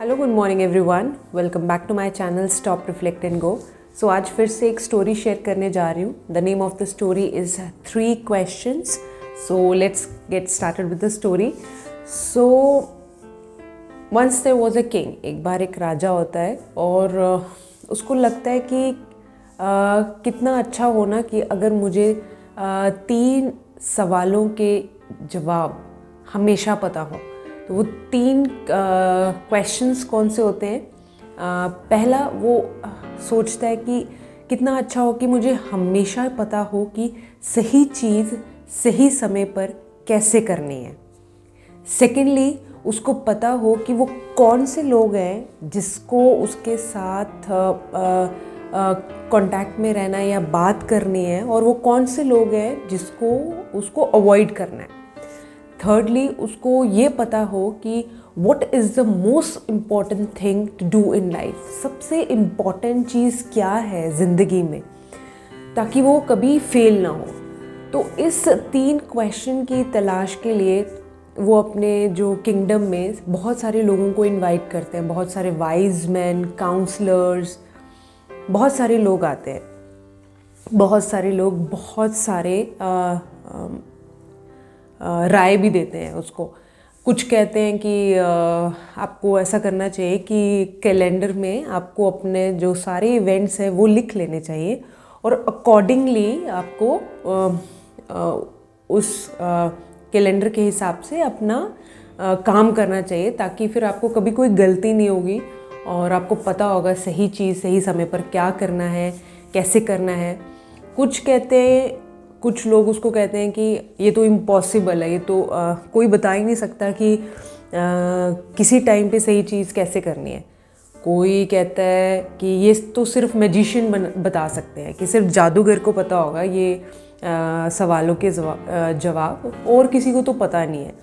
Hello good morning everyone, welcome back to my channel stop reflect and go. So आज फिर से एक story share करने जा रही हूँ। The name of the story is 3 questions. So let's get started with the story. So once there was a king. एक बार एक राजा होता है और उसको लगता है कि कितना अच्छा होना कि अगर मुझे 3 सवालों के जवाब हमेशा पता हो। तो वो 3 क्वेश्चंस कौन से होते हैं? पहला वो सोचता है कि कितना अच्छा हो कि मुझे हमेशा पता हो कि सही चीज़ सही समय पर कैसे करनी है। सेकेंडली उसको पता हो कि वो कौन से लोग हैं जिसको उसके साथ कांटेक्ट में रहना है या बात करनी है, और वो कौन से लोग हैं जिसको उसको अवॉइड करना है। थर्डली उसको ये पता हो कि what is the most important thing to do in life. सबसे इम्पॉर्टेंट चीज़ क्या है ज़िंदगी में, ताकि वो कभी फेल ना हो। तो इस 3 क्वेश्चन की तलाश के लिए वो अपने जो किंगडम में बहुत सारे लोगों को इनवाइट करते हैं। बहुत सारे वाइज मैन, काउंसलर्स, बहुत सारे लोग आते हैं। बहुत सारे लोग बहुत सारे राय भी देते हैं उसको। कुछ कहते हैं कि आपको ऐसा करना चाहिए कि कैलेंडर में आपको अपने जो सारे इवेंट्स हैं वो लिख लेने चाहिए, और अकॉर्डिंगली आपको उस कैलेंडर के हिसाब से अपना काम करना चाहिए, ताकि फिर आपको कभी कोई गलती नहीं होगी और आपको पता होगा सही चीज़ सही समय पर क्या करना है, कैसे करना है। कुछ लोग उसको कहते हैं कि ये तो इम्पॉसिबल है, ये तो कोई बता ही नहीं सकता कि किसी टाइम पे सही चीज़ कैसे करनी है। कोई कहता है कि ये तो सिर्फ मैजिशियन बता सकते हैं, कि सिर्फ जादूगर को पता होगा ये सवालों के जवाब, और किसी को तो पता नहीं है।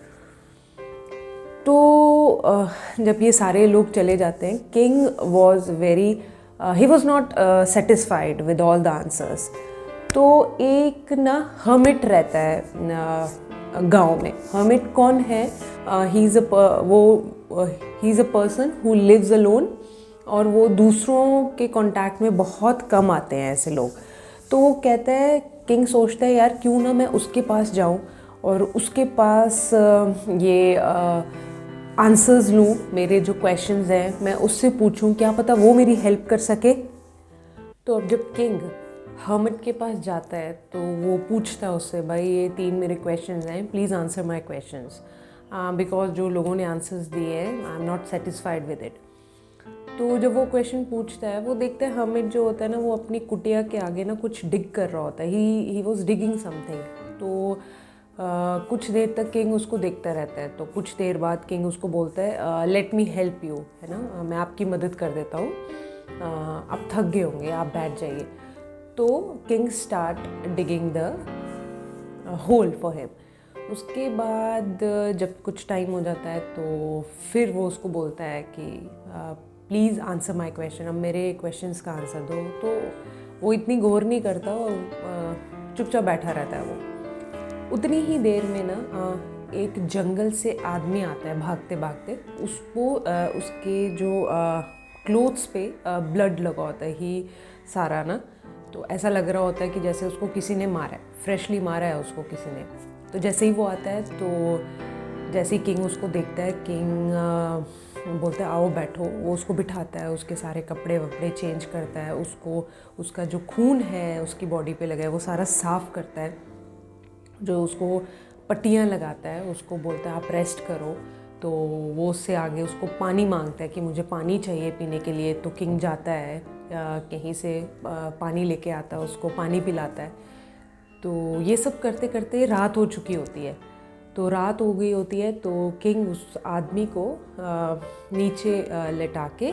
तो जब ये सारे लोग चले जाते हैं, king he was not satisfied with all the answers. तो एक ना हर्मिट रहता है गांव में। हर्मिट कौन है? He is a person who lives alone, और वो दूसरों के कांटेक्ट में बहुत कम आते हैं ऐसे लोग। तो वो कहता है, किंग सोचता है यार क्यों ना मैं उसके पास जाऊं और उसके पास ये आंसर्स लूँ। मेरे जो क्वेश्चंस हैं मैं उससे पूछूं, क्या पता वो मेरी हेल्प कर सके। तो अब जब किंग हर्मिट के पास जाता है तो वो पूछता है उससे, भाई ये 3 मेरे क्वेश्चंस हैं, please answer my questions, because जो लोगों ने आंसर्स दिए हैं I am not satisfied with it. तो जब वो क्वेश्चन पूछता है, वो देखता है हर्मिट जो होता है ना, वो अपनी कुटिया के आगे ना कुछ डिग कर रहा होता है। He was digging something. तो कुछ देर तक किंग उसको देखता रहता है। तो कुछ देर बाद किंग उसको बोलता है, लेट मी हेल्प यू, है ना, मैं आपकी मदद कर देता हूँ, आप थक गए होंगे, आप बैठ जाइए। तो king start digging the hole for him. उसके बाद जब कुछ टाइम हो जाता है तो फिर वो उसको बोलता है कि प्लीज़ आंसर माय क्वेश्चन, अब मेरे क्वेश्चंस का आंसर दो। तो वो इतनी गौर नहीं करता और चुपचाप बैठा रहता है वो। उतनी ही देर में ना एक जंगल से आदमी आता है भागते भागते। उसको उसके जो क्लोथ्स पे ब्लड लगा होता है ही सारा ना। तो ऐसा लग रहा होता है कि जैसे उसको किसी ने मारा है, फ्रेशली मारा है उसको किसी ने। तो जैसे ही वो आता है, तो जैसे ही किंग उसको देखता है, किंग बोलता है आओ बैठो। वो उसको बिठाता है, उसके सारे कपड़े वपड़े चेंज करता है, उसको उसका जो खून है उसकी बॉडी पे लगा है वो सारा साफ़ करता है, जो उसको पट्टियाँ लगाता है, उसको बोलता है आप रेस्ट करो। तो वो उससे आगे उसको पानी मांगता है कि मुझे पानी चाहिए पीने के लिए। तो किंग जाता है कहीं से पानी लेके आता है, उसको पानी पिलाता है। तो ये सब करते करते रात हो चुकी होती है। तो रात हो गई होती है तो किंग उस आदमी को नीचे लेटा के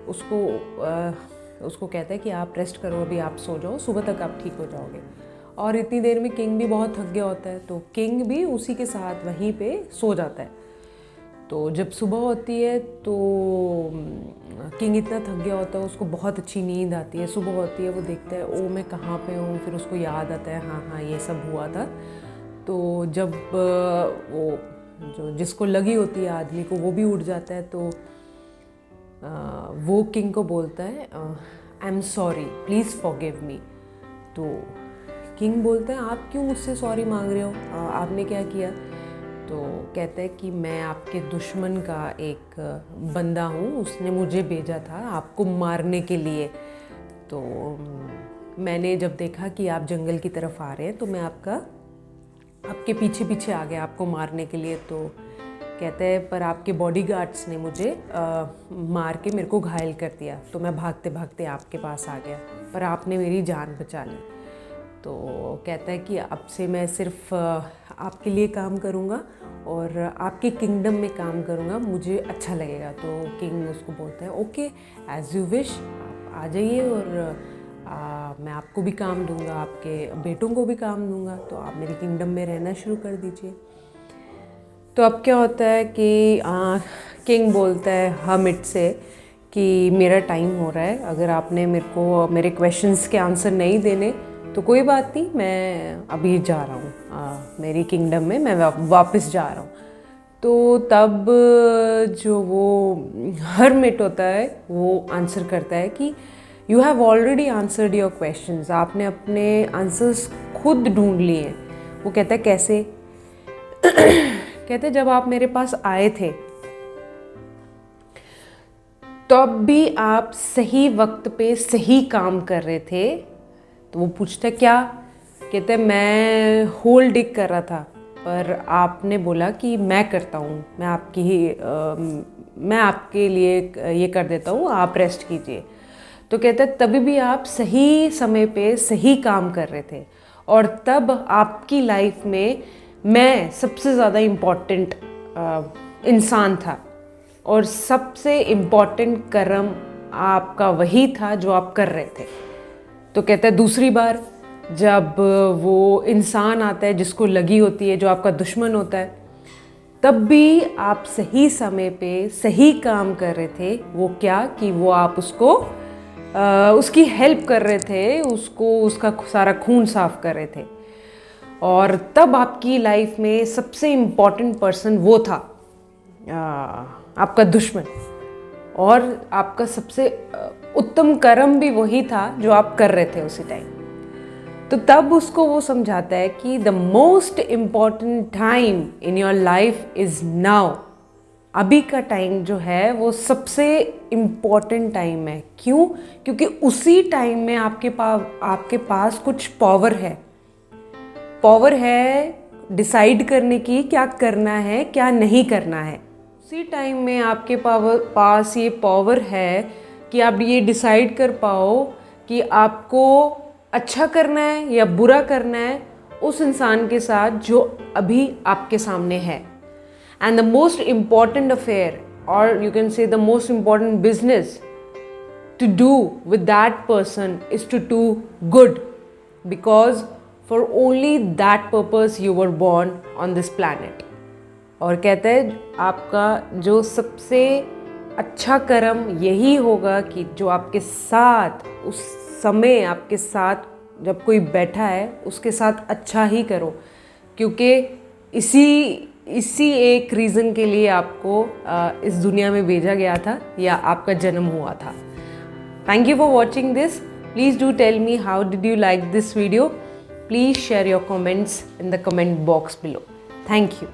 उसको कहता है कि आप रेस्ट करो, अभी आप सो जाओ, सुबह तक आप ठीक हो जाओगे। और इतनी देर में किंग भी बहुत थक गया होता है, तो किंग भी उसी के साथ वहीं पे सो जाता है। तो जब सुबह होती है तो किंग इतना थक गया होता है, उसको बहुत अच्छी नींद आती है। सुबह होती है, वो देखता है ओ मैं कहाँ पे हूँ, फिर उसको याद आता है हाँ हाँ ये सब हुआ था। तो जब वो जो जिसको लगी होती है आदमी को, वो भी उठ जाता है। तो वो किंग को बोलता है I am sorry, please forgive me. तो किंग बोलता है आप क्यों मुझसे सॉरी मांग रहे हो, आपने क्या किया? तो कहता है कि मैं आपके दुश्मन का एक बंदा हूँ, उसने मुझे भेजा था आपको मारने के लिए। तो मैंने जब देखा कि आप जंगल की तरफ आ रहे हैं तो मैं आपके पीछे पीछे आ गया आपको मारने के लिए। तो कहते हैं पर आपके बॉडीगार्ड्स ने मुझे मार के मेरे को घायल कर दिया, तो मैं भागते भागते आपके पास आ गया, पर आपने मेरी जान बचा ली। तो कहता है कि अब से मैं सिर्फ आपके लिए काम करूँगा और आपके किंगडम में काम करूँगा, मुझे अच्छा लगेगा। तो किंग उसको बोलता है ओके, एज़ यू विश, आप आ जाइए और मैं आपको भी काम दूंगा, आपके बेटों को भी काम दूंगा, तो आप मेरे किंगडम में रहना शुरू कर दीजिए। तो अब क्या होता है कि किंग बोलता है हर्मिट से कि मेरा टाइम हो रहा है, अगर आपने मेरे को मेरे क्वेश्चंस के आंसर नहीं देने तो कोई बात नहीं, मैं अभी जा रहा हूँ मेरी किंगडम में, मैं वापस जा रहा हूँ। तो तब जो वो हर्मिट होता है वो आंसर करता है कि you have already answered your questions, आपने अपने आंसर्स खुद ढूंढ लिए हैं। वो कहता है कैसे? कहते जब आप मेरे पास आए थे तब भी आप सही वक्त पे सही काम कर रहे थे। तो वो पूछता क्या? कहते मैं होल डिग कर रहा था, पर आपने बोला कि मैं करता हूँ, मैं आपके लिए ये कर देता हूँ, आप रेस्ट कीजिए। तो कहते तभी भी आप सही समय पे सही काम कर रहे थे, और तब आपकी लाइफ में मैं सबसे ज़्यादा इम्पॉर्टेंट इंसान था, और सबसे इम्पॉर्टेंट कर्म आपका वही था जो आप कर रहे थे। तो कहते हैं दूसरी बार जब वो इंसान आता है जिसको लगी होती है, जो आपका दुश्मन होता है, तब भी आप सही समय पे सही काम कर रहे थे। वो क्या कि वो आप उसकी हेल्प कर रहे थे, उसका सारा खून साफ कर रहे थे, और तब आपकी लाइफ में सबसे इम्पॉर्टेंट पर्सन वो था आपका दुश्मन, और आपका सबसे उत्तम कर्म भी वही था जो आप कर रहे थे उसी टाइम। तो तब उसको वो समझाता है कि the most important time in your life is now. अभी का टाइम जो है वो सबसे इम्पॉर्टेंट टाइम है। क्यों? क्योंकि उसी टाइम में आपके पास कुछ पावर है डिसाइड करने की, क्या करना है क्या नहीं करना है। उसी टाइम में आपके पास ये पावर है कि आप ये डिसाइड कर पाओ कि आपको अच्छा करना है या बुरा करना है उस इंसान के साथ जो अभी आपके सामने है। And the most important affair, or you can say the most important business to do with that person is to do good, because for only that purpose you were born on this planet. और कहते हैं आपका जो सबसे अच्छा कर्म यही होगा कि जो आपके साथ उस समय आपके साथ जब कोई बैठा है उसके साथ अच्छा ही करो, क्योंकि इसी एक रीज़न के लिए आपको इस दुनिया में भेजा गया था या आपका जन्म हुआ था। Thank you for watching this. Please do tell me how did you like this video. Please share your comments in the comment box below. Thank you.